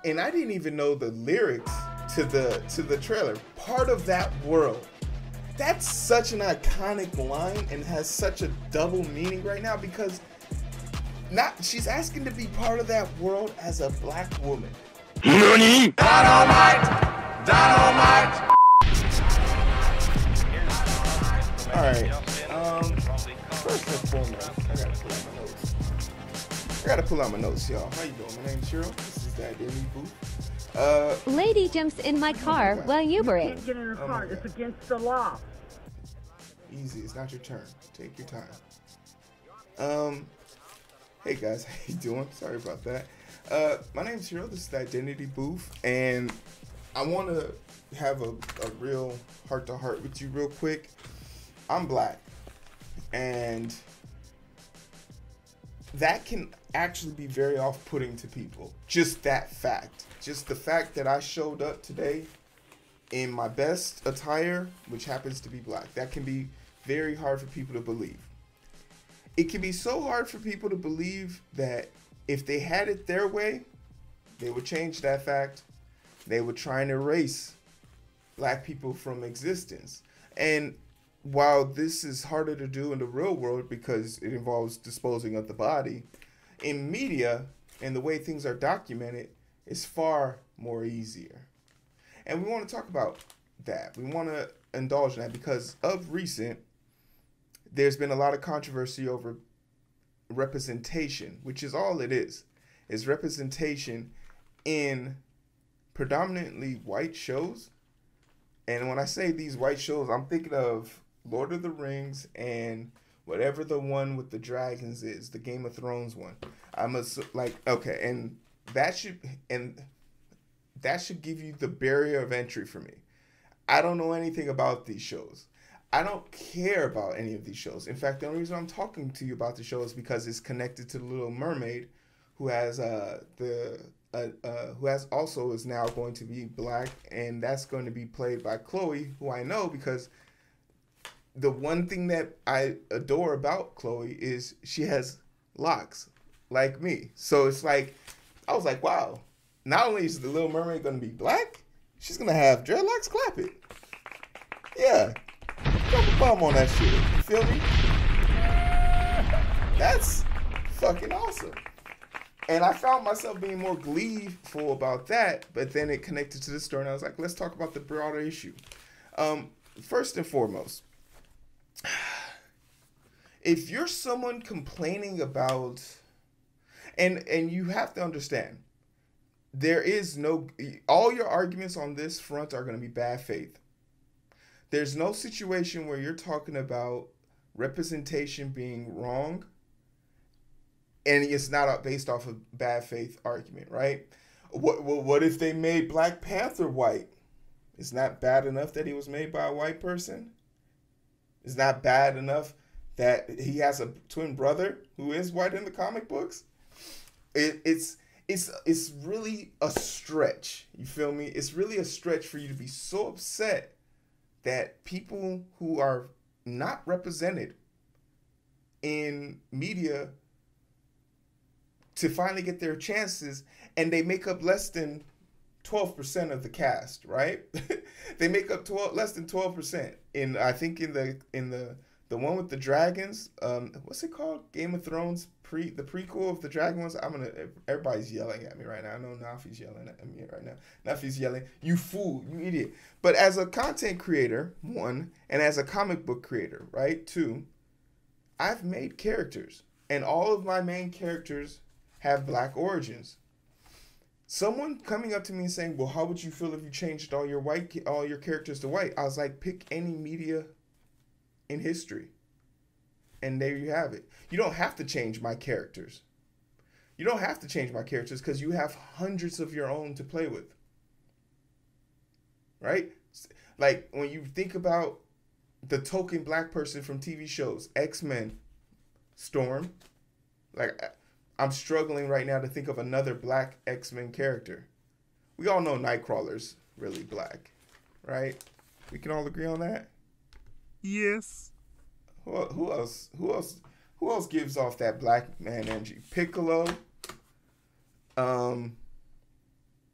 and I didn't even know the lyrics to the trailer. Part of that world. That's such an iconic line and has such a double meaning right now because she's asking to be part of that world as a black woman. NANI? Dynamite! Dynamite! Alright, first and foremost, I gotta pull out my notes, y'all. How you doing? My name's Heero. This is the Identity Booth. Lady jumps in my car while Ubering. You can't get in her car. It's against the law. Easy. It's not your turn. Take your time. Hey guys, how you doing? Sorry about that. My name's Heero. This is the Identity Booth, and I want to have a real heart-to-heart with you real quick. I'm black, and that can actually be very off-putting to people. Just that fact. Just the fact that I showed up today in my best attire, which happens to be black. That can be very hard for people to believe. It can be so hard for people to believe that if they had it their way, they would change that fact. They would try and erase black people from existence. And while this is harder to do in the real world because it involves disposing of the body, in media and the way things are documented, it's far more easier. And we want to talk about that. We want to indulge in that because of recent, there's been a lot of controversy over representation, which is all it is representation in predominantly white shows. And when I say these white shows, I'm thinking of Lord of the Rings and whatever the one with the dragons is, the Game of Thrones one. Okay, and that should give you the barrier of entry for me. I don't know anything about these shows. I don't care about any of these shows. In fact, the only reason I'm talking to you about the show is because it's connected to the Little Mermaid, who has also is now going to be black, and that's going to be played by Chloe, who I know because the one thing that I adore about Chloe is she has locks like me. So it's like, I was like, wow, not only is the Little Mermaid going to be black, she's going to have dreadlocks. Clap it. Yeah. Drop a bomb on that shit. You feel me? That's fucking awesome. And I found myself being more gleeful about that, but then it connected to the story, and I was like, let's talk about the broader issue. First and foremost, if you're someone complaining about, and you have to understand, there is no, all your arguments on this front are going to be bad faith. There's no situation where you're talking about representation being wrong and it's not based off of bad faith argument, right? What if they made Black Panther white? It's not bad enough that he was made by a white person. It's not bad enough that he has a twin brother who is white in the comic books. It's really a stretch. You feel me? It's really a stretch for you to be so upset that people who are not represented in media to finally get their chances, and they make up less than 12% of the cast, right? They make up less than 12%. I think in the one with the dragons, what's it called? Game of Thrones the prequel of the dragon ones. Everybody's yelling at me right now. I know Nafi's yelling at me right now. Nafi's yelling, "You fool, you idiot." But as a content creator, one, and as a comic book creator, right, two, I've made characters, and all of my main characters have black origins. Someone coming up to me and saying, "Well, how would you feel if you changed all your characters to white?" I was like, pick any media in history. And there you have it. You don't have to change my characters. You don't have to change my characters because you have hundreds of your own to play with. Right? Like when you think about the token black person from TV shows, X-Men, Storm, like I'm struggling right now to think of another black X-Men character. We all know Nightcrawler's really black, right? We can all agree on that? Yes. Who else gives off that black man energy? Piccolo.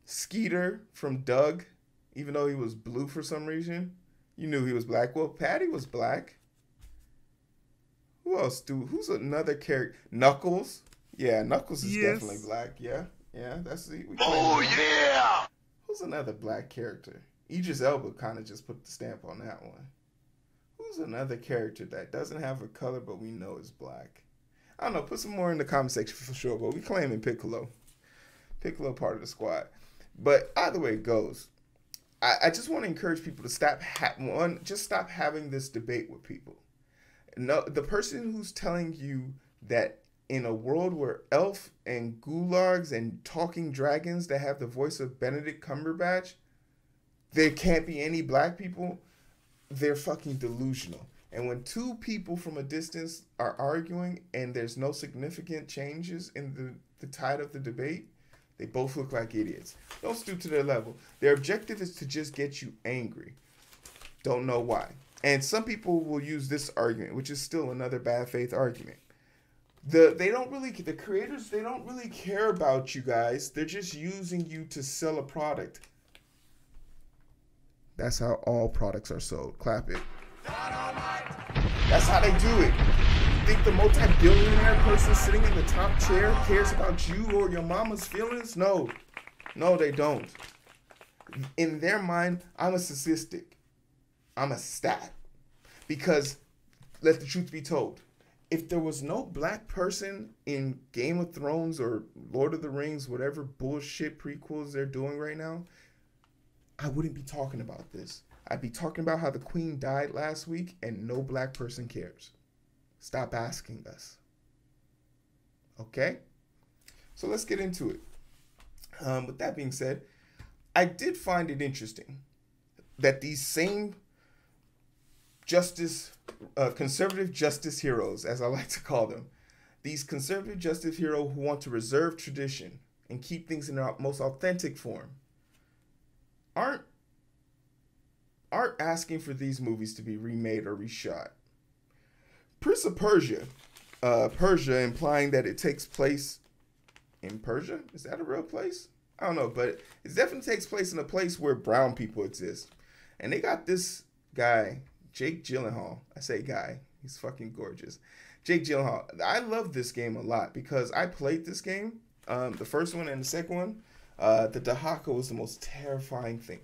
Skeeter from Doug, even though he was blue for some reason, you knew he was black. Well, Patty was black. Who else? Who's another character? Knuckles. Yeah, Knuckles is definitely black. Yeah, that's the. Oh yeah. Who's another black character? Idris Elba kind of just put the stamp on that one. Who's another character that doesn't have a color but we know is black? I don't know. Put some more in the comment section for sure. But we claiming Piccolo. Piccolo part of the squad. But either way it goes, I just want to encourage people to stop stop having this debate with people. No, the person who's telling you that in a world where elf and gulags and talking dragons that have the voice of Benedict Cumberbatch, there can't be any black people, they're fucking delusional. And when two people from a distance are arguing and there's no significant changes in the tide of the debate, they both look like idiots. Don't stoop to their level. Their objective is to just get you angry. Don't know why. And some people will use this argument, which is still another bad faith argument. The creators, they don't really care about you guys. They're just using you to sell a product. That's how all products are sold. Clap it. That's how they do it. You think the multi-billionaire person sitting in the top chair cares about you or your mama's feelings? No, they don't. In their mind, I'm a statistic. I'm a stat. Because, let the truth be told, if there was no black person in Game of Thrones or Lord of the Rings, whatever bullshit prequels they're doing right now, I wouldn't be talking about this. I'd be talking about how the queen died last week and no black person cares. Stop asking us. Okay? So let's get into it. With that being said, I did find it interesting that these same conservative justice heroes, as I like to call them, these conservative justice heroes who want to reserve tradition and keep things in their most authentic form, aren't asking for these movies to be remade or reshot. Prince of Persia, Persia implying that it takes place in Persia? Is that a real place? I don't know, but it definitely takes place in a place where brown people exist. And they got this guy, Jake Gyllenhaal. I say guy, he's fucking gorgeous. Jake Gyllenhaal. I love this game a lot because I played this game, the first one and the second one. The Dahaka was the most terrifying thing.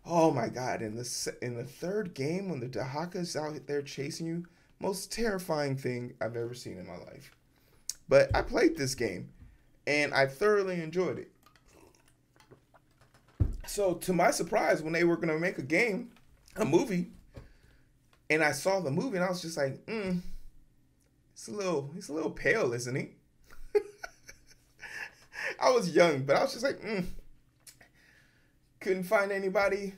Oh my god! In the third game, when the Dahaka's out there chasing you, most terrifying thing I've ever seen in my life. But I played this game, and I thoroughly enjoyed it. So to my surprise, when they were gonna make a movie, and I saw the movie, and I was just like, he's a little pale, isn't he? I was young, but I was just like, couldn't find anybody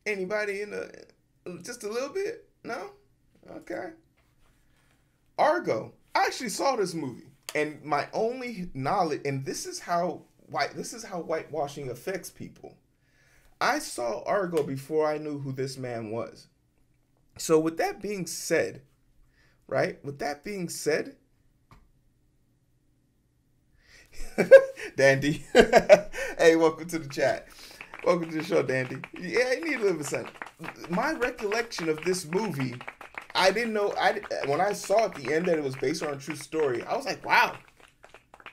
in just a little bit? No? Okay. Argo. I actually saw this movie, and my only knowledge, and this is how whitewashing affects people. I saw Argo before I knew who this man was. So with that being said, right? With that being said, Dandy. Hey, welcome to the chat. Welcome to the show, Dandy. Yeah, you need to live with something. My recollection of this movie, I didn't know. When I saw at the end that it was based on a true story, I was like, wow,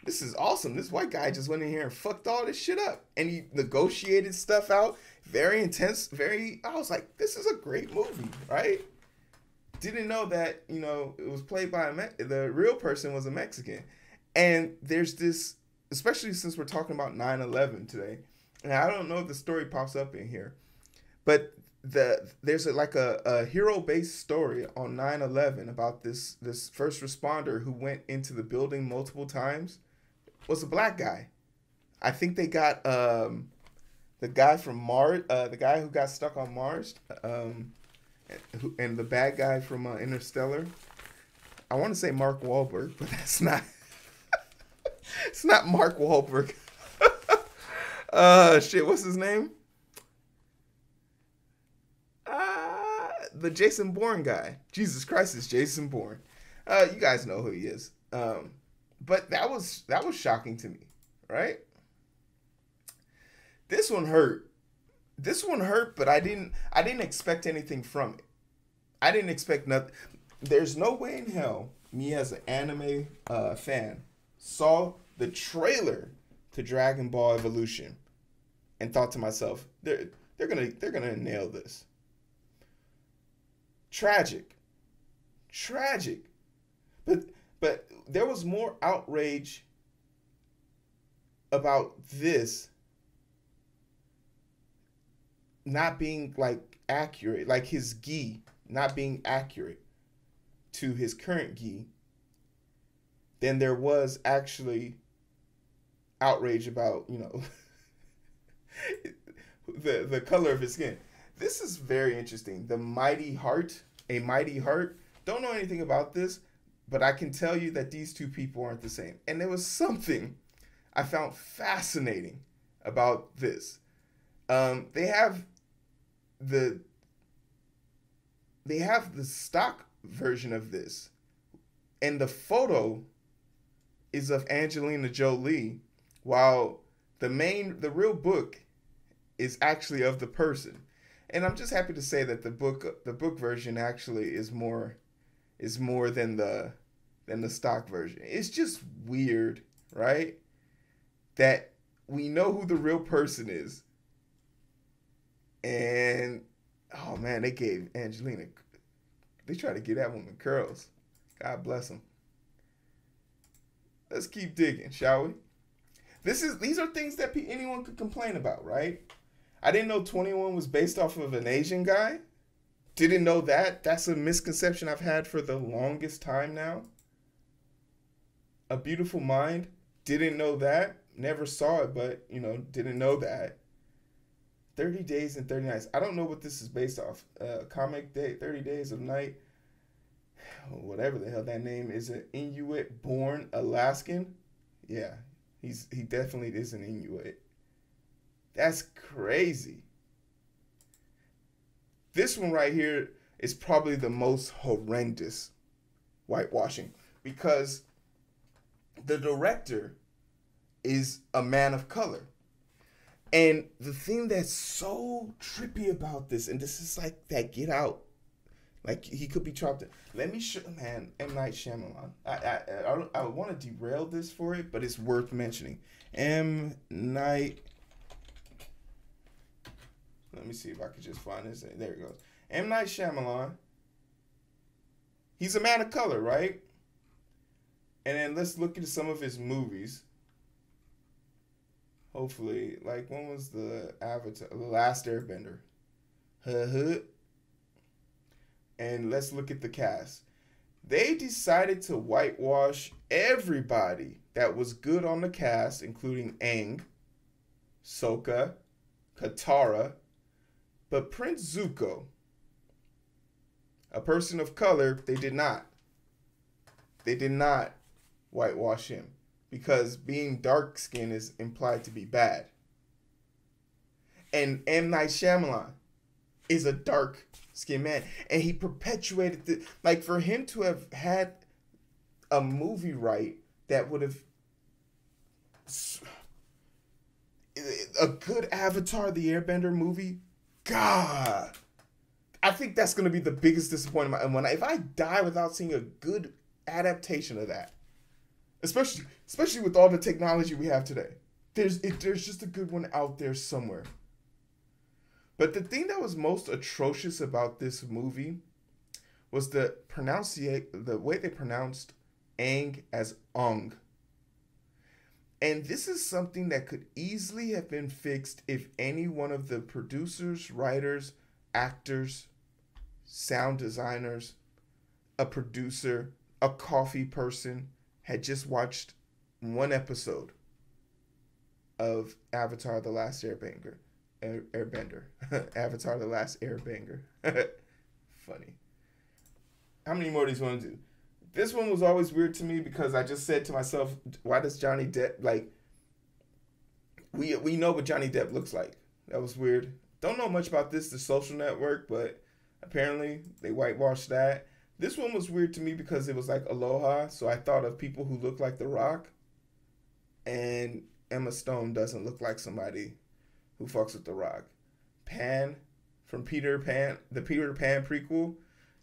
this is awesome. This white guy just went in here and fucked all this shit up. And he negotiated stuff out. Very intense. I was like, this is a great movie, right? Didn't know that, it was played by the real person was a Mexican. And there's this, especially since we're talking about 9/11 today, and I don't know if the story pops up in here, but there's a hero-based story on 9/11 about this first responder who went into the building multiple times, was a black guy. I think they got the guy from Mars, the guy who got stuck on Mars, and the bad guy from Interstellar. I want to say Mark Wahlberg, but that's not. It's not Mark Wahlberg. Shit, what's his name? The Jason Bourne guy. Jesus Christ, it's Jason Bourne. You guys know who he is. But that was shocking to me, right? This one hurt. This one hurt, but I didn't expect anything from it. I didn't expect nothing. There's no way in hell me as an anime fan saw the trailer to Dragon Ball Evolution and thought to myself, they're gonna nail this. Tragic. But there was more outrage about this not being like accurate, like his gi not being accurate to his current gi, than there was actually outrage about, you know, the color of his skin. This is very interesting. The Mighty Heart, a Mighty Heart. Don't know anything about this, but I can tell you that these two people aren't the same. And there was something I found fascinating about this. They have the stock version of this, and the photo is of Angelina Jolie, while the real book is actually of the person. And I'm just happy to say that the book version actually is more than the stock version. It's just weird, right? That we know who the real person is. And oh man, they gave Angelina, they tried to get that woman curls. God bless them. Let's keep digging, shall we? These are things that anyone could complain about, right? I didn't know 21 was based off of an Asian guy. Didn't know that. That's a misconception I've had for the longest time now. A Beautiful Mind. Didn't know that. Never saw it, but, you know, didn't know that. 30 Days and 30 Nights. I don't know what this is based off. Comic Day, 30 Days of Night. Whatever the hell that name is. An Inuit-born Alaskan. Yeah, he definitely is an Inuit. That's crazy. This one right here is probably the most horrendous whitewashing, because the director is a man of color. And the thing that's so trippy about this, and this is like that Get Out, like he could be chopped in. Let me show, man, M. Night Shyamalan. I want to derail this for it, but it's worth mentioning. M. Night. Let me see if I could just find this. There it goes. M. Night Shyamalan. He's a man of color, right? And then let's look at some of his movies. Hopefully, like, when was the Avatar? The Last Airbender. And let's look at the cast. They decided to whitewash everybody that was good on the cast, including Aang, Sokka, Katara, but Prince Zuko, a person of color, they did not. They did not whitewash him, because being dark-skinned is implied to be bad. And M. Night Shyamalan is a dark-skinned man. And he perpetuated the, like, for him to have had a movie right that would have, a good Avatar the Airbender movie, God, I think that's going to be the biggest disappointment. And if I die without seeing a good adaptation of that, especially with all the technology we have today, there's just a good one out there somewhere. But the thing that was most atrocious about this movie was the way they pronounced Aang as Ong. And this is something that could easily have been fixed if any one of the producers, writers, actors, sound designers, a producer, a coffee person had just watched one episode of Avatar The Last Airbender. Avatar The Last Airbender. Funny. How many more do you want to do? This one was always weird to me because I just said to myself, why does Johnny Depp, like, we know what Johnny Depp looks like. That was weird. Don't know much about this, The Social Network, but apparently they whitewashed that. This one was weird to me because it was like Aloha, so I thought of people who look like The Rock, and Emma Stone doesn't look like somebody who fucks with The Rock. Pan from Peter Pan, the Peter Pan prequel.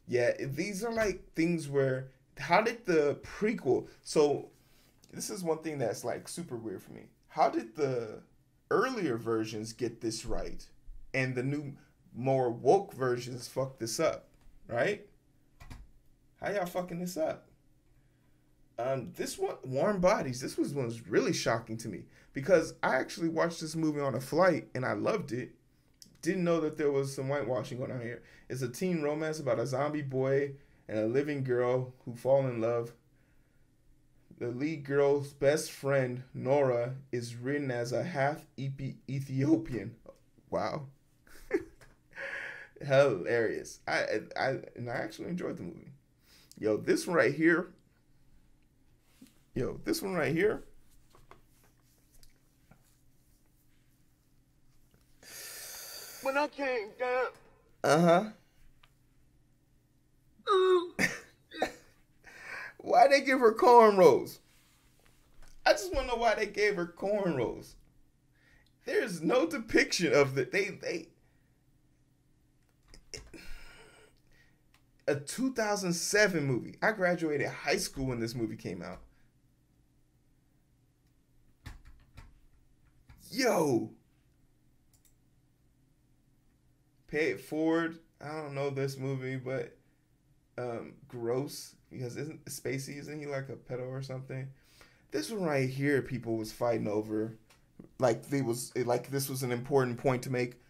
Yeah, these are like things where, how did the prequel, so this is one thing that's like super weird for me. How did the earlier versions get this right and the new more woke versions fuck this up, right? How y'all fucking this up? This one, Warm Bodies, this was really shocking to me because I actually watched this movie on a flight and I loved it. Didn't know that there was some whitewashing going on here. It's a teen romance about a zombie boy and a living girl who fall in love. The lead girl's best friend, Nora, is written as a half Ethiopian. Wow. Hilarious. I actually enjoyed the movie. Yo, this one right here. When I came down. Uh-huh. Why they give her cornrows? I just want to know why they gave her cornrows. There's no depiction of a 2007 movie. I graduated high school when this movie came out. Yo. Pay It Forward. I don't know this movie, but gross, because isn't he like a pedo or something? This one right here, people was fighting over, like this was an important point to make.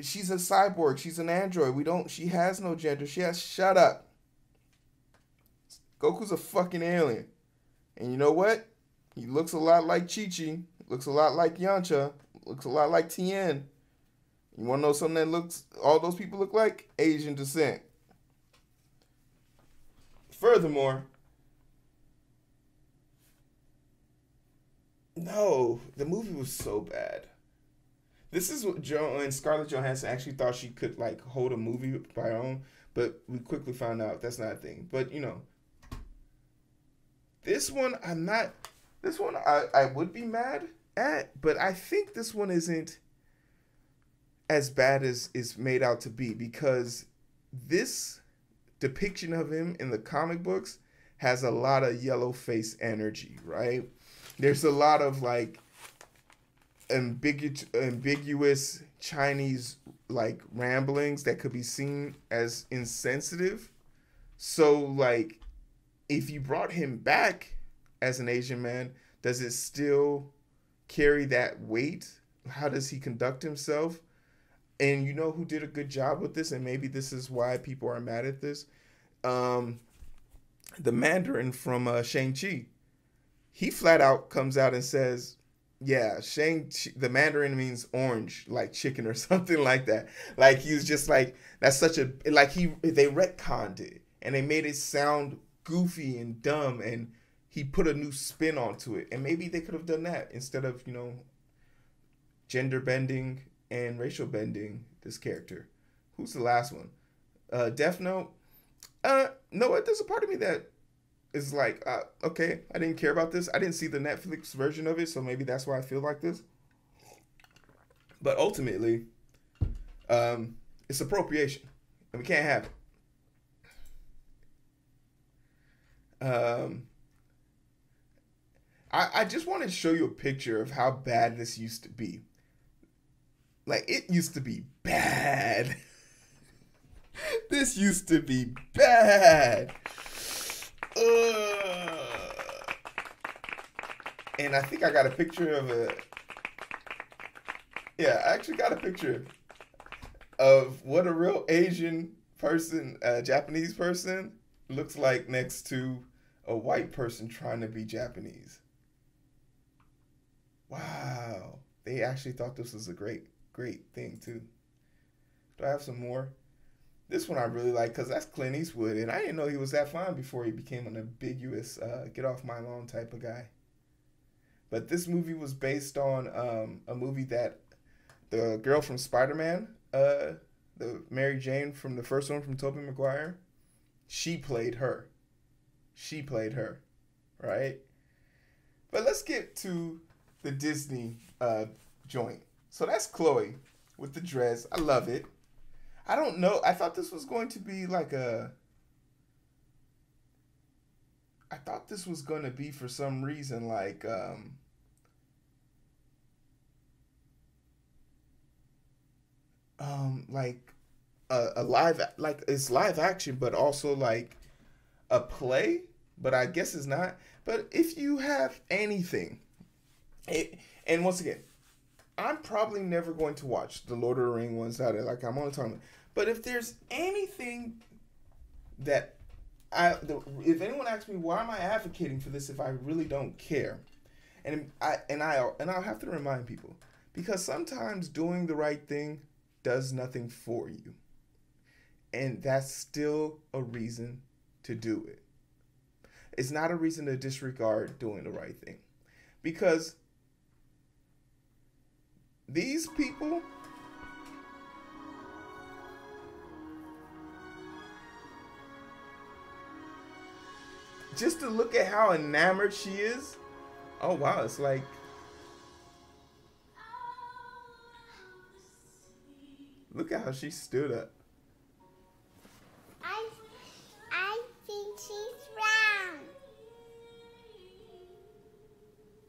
She's a cyborg, she's an android. She has no gender. Shut up. Goku's a fucking alien, and you know what? He looks a lot like Chi-Chi, looks a lot like Yamcha, looks a lot like Tien. You want to know something that all those people look like? Asian descent. Furthermore, no, the movie was so bad. This is what Scarlett Johansson actually thought she could like hold a movie by her own, but we quickly found out that's not a thing. But you know, this one I would be mad at, but I think this one isn't as bad as it's made out to be, because this depiction of him in the comic books has a lot of yellow face energy, right? There's a lot of like ambiguous Chinese like ramblings that could be seen as insensitive. So like, if you brought him back as an Asian man, does it still carry that weight? How does he conduct himself? And you know who did a good job with this, and maybe this is why people are mad at this? The Mandarin from Shang-Chi. He flat out comes out and says, yeah, the Mandarin means orange, like chicken or something like that. Like, he was just like, that's such a, like, they retconned it, and they made it sound goofy and dumb, and he put a new spin onto it. And maybe they could have done that instead of, you know, gender bending and racial bending this character. Who's the last one? Death Note. No, there's a part of me that is like, okay, I didn't care about this. I didn't see the Netflix version of it, so maybe that's why I feel like this. But ultimately, it's appropriation, and we can't have it. I just wanted to show you a picture of how bad this used to be. Like, it used to be bad. This used to be bad. And I think I got a picture of I actually got a picture of what a real Asian person, Japanese person, looks like next to a white person trying to be Japanese. Wow. They actually thought this was a great thing too. Do I have some more? This one I really like because that's Clint Eastwood, and I didn't know he was that fine before he became an ambiguous get off my lawn type of guy. But this movie was based on a movie that the girl from Spider-Man, the Mary Jane from the first one from Tobey Maguire, she played her. Right? But let's get to the Disney joint. So that's Chloe with the dress. I love it. I don't know. I thought this was going to be like a... I thought this was going to be for some reason like... like a live, like it's live action, but also like a play, but I guess it's not. But if you have anything, and once again, I'm probably never going to watch the Lord of the Rings ones that are like I'm only talking about. But if there's anything that if anyone asks me why am I advocating for this if I really don't care, and I'll have to remind people, because sometimes doing the right thing does nothing for you. And that's still a reason to do it. It's not a reason to disregard doing the right thing. Because these people, just to look at how enamored she is, oh wow, it's like, look at how she stood up. I think she's round.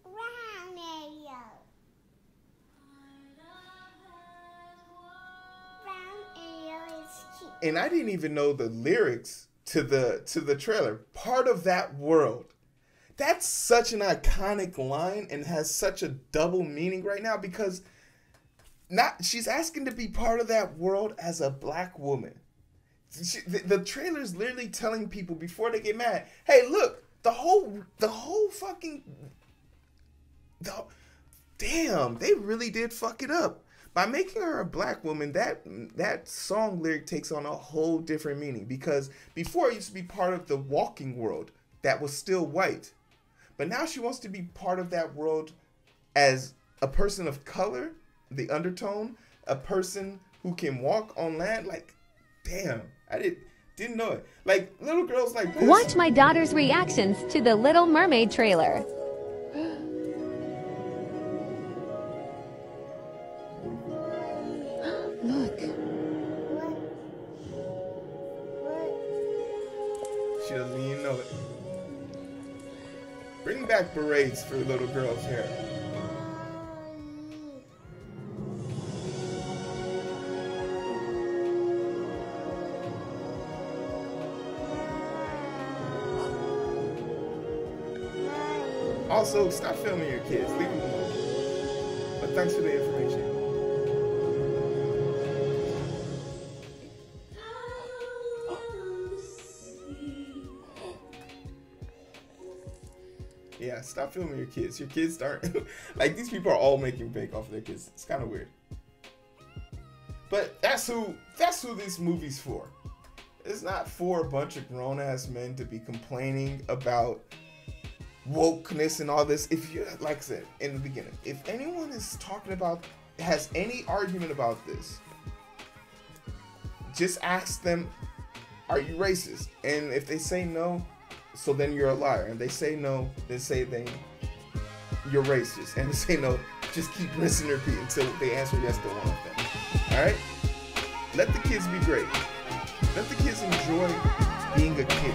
Round Ariel. Round Ariel is cute. And I didn't even know the lyrics to the trailer. Part of that world. That's such an iconic line and has such a double meaning right now, because she's asking to be part of that world as a black woman. The trailer's literally telling people before they get mad, hey, look, the whole fucking, damn, they really did fuck it up. By making her a black woman, that song lyric takes on a whole different meaning, because before it used to be part of the walking world that was still white. But now she wants to be part of that world as a person of color, the undertone, a person who can walk on land. Like, damn, I didn't know it. Like, little girls like this. Watch my daughter's reactions to the Little Mermaid trailer. Look. She doesn't even know it. Bring back berets for little girls' hair. Also, stop filming your kids. Leave them alone. But thanks for the information. Yeah, stop filming your kids. Your kids aren't... like, these people are all making bank off of their kids. It's kind of weird. But that's who this movie's for. It's not for a bunch of grown-ass men to be complaining about wokeness and all this. If you, like I said in the beginning, if anyone is talking about, has any argument about this, just ask them, are you racist? And if they say no, so then you're a liar. And they say no, then say you're racist. And they say no, just keep rinsing and repeat until they answer yes to one of them. Alright? Let the kids be great. Let the kids enjoy being a kid.